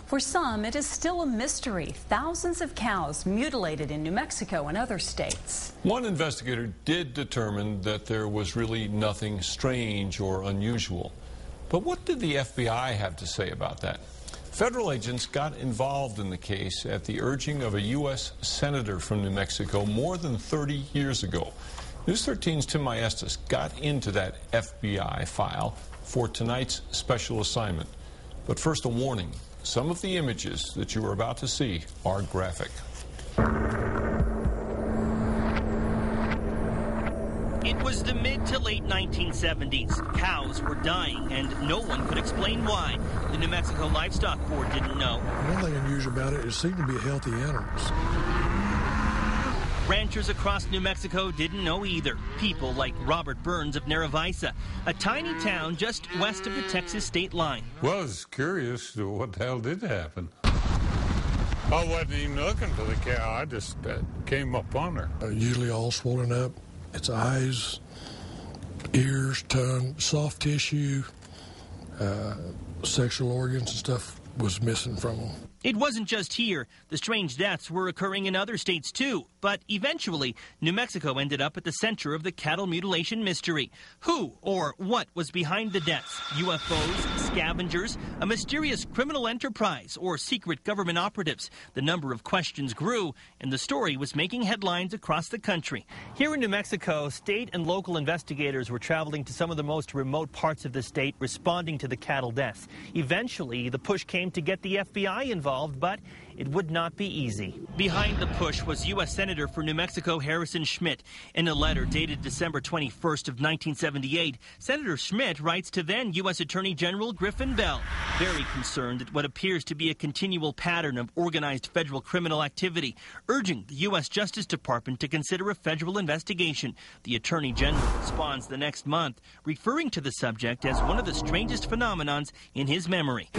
For some, it is still a mystery. Thousands of cows mutilated in New Mexico and other states. One investigator did determine that there was really nothing strange or unusual. But what did the FBI have to say about that? Federal agents got involved in the case at the urging of a U.S. senator from New Mexico more than 30 years ago. News 13's Tim Maestas got into that FBI file for tonight's special assignment. But first, a warning. Some of the images that you are about to see are graphic. It was the mid to late 1970s. Cows were dying, and no one could explain why. The New Mexico Livestock Board didn't know. One thing unusual about it, it seemed to be healthy animals. Ranchers across New Mexico didn't know either. People like Robert Burns of Naravisa, a tiny town just west of the Texas state line. Well, I was curious to what the hell did happen. I wasn't even looking for the cow. I just came up on her. Usually all swollen up. Its eyes, ears, tongue, soft tissue, sexual organs and stuff was missing from them. It wasn't just here. The strange deaths were occurring in other states, too. But eventually, New Mexico ended up at the center of the cattle mutilation mystery. Who or what was behind the deaths? UFOs, scavengers, a mysterious criminal enterprise, or secret government operatives? The number of questions grew, and the story was making headlines across the country. Here in New Mexico, state and local investigators were traveling to some of the most remote parts of the state, responding to the cattle deaths. Eventually, the push came to get the FBI involved, but it would not be easy. Behind the push was U.S. Senator for New Mexico Harrison Schmitt. In a letter dated December 21st of 1978, Senator Schmitt writes to then U.S. Attorney General Griffin Bell, very concerned at what appears to be a continual pattern of organized federal criminal activity, urging the U.S. Justice Department to consider a federal investigation. The Attorney General responds the next month, referring to the subject as one of the strangest phenomenons in his memory.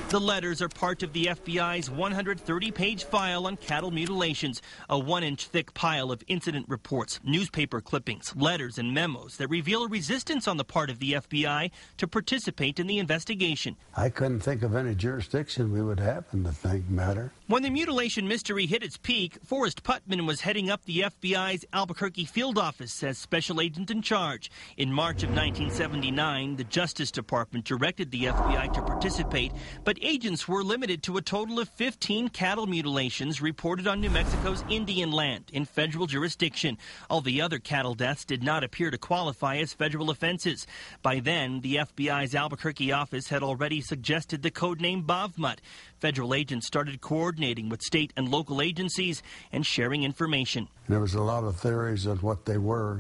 The letters are part of the FBI's 130-page file on cattle mutilations, a 1-inch thick pile of incident reports, newspaper clippings, letters, and memos that reveal a resistance on the part of the FBI to participate in the investigation. I couldn't think of any jurisdiction we would happen to think matter. When the mutilation mystery hit its peak, Forrest Putman was heading up the FBI's Albuquerque field office as special agent in charge. In March of 1979, the Justice Department directed the FBI to participate, but agents were limited to a total of 15 cattle mutilations reported on New Mexico's Indian land in federal jurisdiction. All the other cattle deaths did not appear to qualify as federal offenses. By then, the FBI's Albuquerque office had already suggested the codename Bavmut. Federal agents started coordinating with state and local agencies and sharing information. There was a lot of theories on what they were,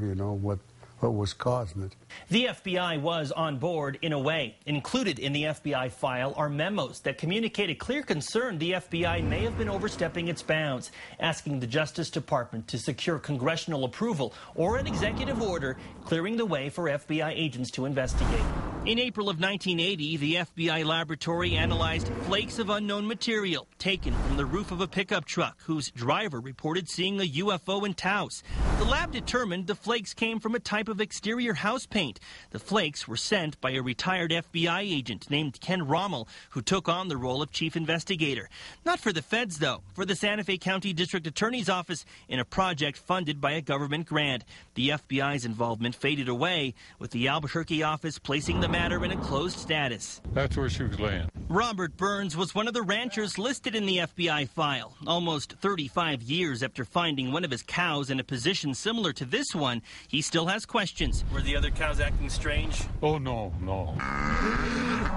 what was causing it. The FBI was on board in a way. Included in the FBI file are memos that communicate a clear concern the FBI may have been overstepping its bounds, asking the Justice Department to secure congressional approval or an executive order clearing the way for FBI agents to investigate. In April of 1980, the FBI laboratory analyzed flakes of unknown material taken from the roof of a pickup truck whose driver reported seeing a UFO in Taos. The lab determined the flakes came from a type of exterior house paint. The flakes were sent by a retired FBI agent named Ken Rommel, who took on the role of chief investigator. Not for the feds, though, for the Santa Fe County District Attorney's Office in a project funded by a government grant. The FBI's involvement faded away, with the Albuquerque office placing the matter in a closed status. That's where she was laying. Robert Burns was one of the ranchers listed in the FBI file. Almost 35 years after finding one of his cows in a position similar to this one, he still has questions. Were the other cows acting strange? Oh, no.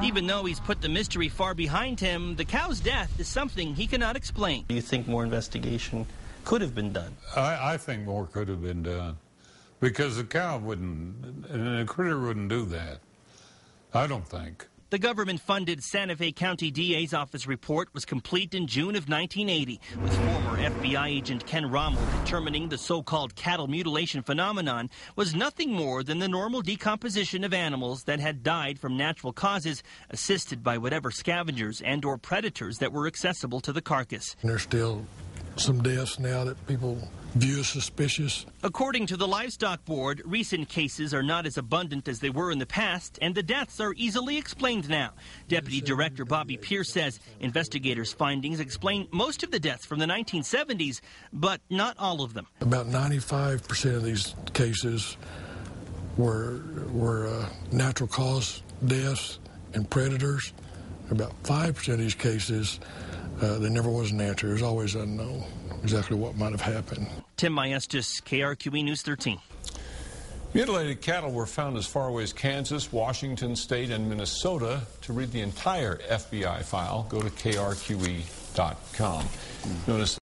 Even though he's put the mystery far behind him, the cow's death is something he cannot explain. Do you think more investigation could have been done? I think more could have been done. Because the cow wouldn't, and the critter wouldn't do that. I don't think. The government-funded Santa Fe County DA's office report was complete in June of 1980, with former FBI agent Ken Rommel determining the so-called cattle mutilation phenomenon was nothing more than the normal decomposition of animals that had died from natural causes, assisted by whatever scavengers and or predators that were accessible to the carcass. There's still some deaths now that people view as suspicious. According to the Livestock Board, recent cases are not as abundant as they were in the past, and the deaths are easily explained now. Deputy Director Bobby Pierce says investigators' findings explain most of the deaths from the 1970s, but not all of them. About 95% of these cases were natural cause deaths and predators. About 5% of these cases, there never was an answer. It was always unknown exactly what might have happened. Tim Maestas, KRQE News 13. Mutilated cattle were found as far away as Kansas, Washington State, and Minnesota. To read the entire FBI file, go to krqe.com. Notice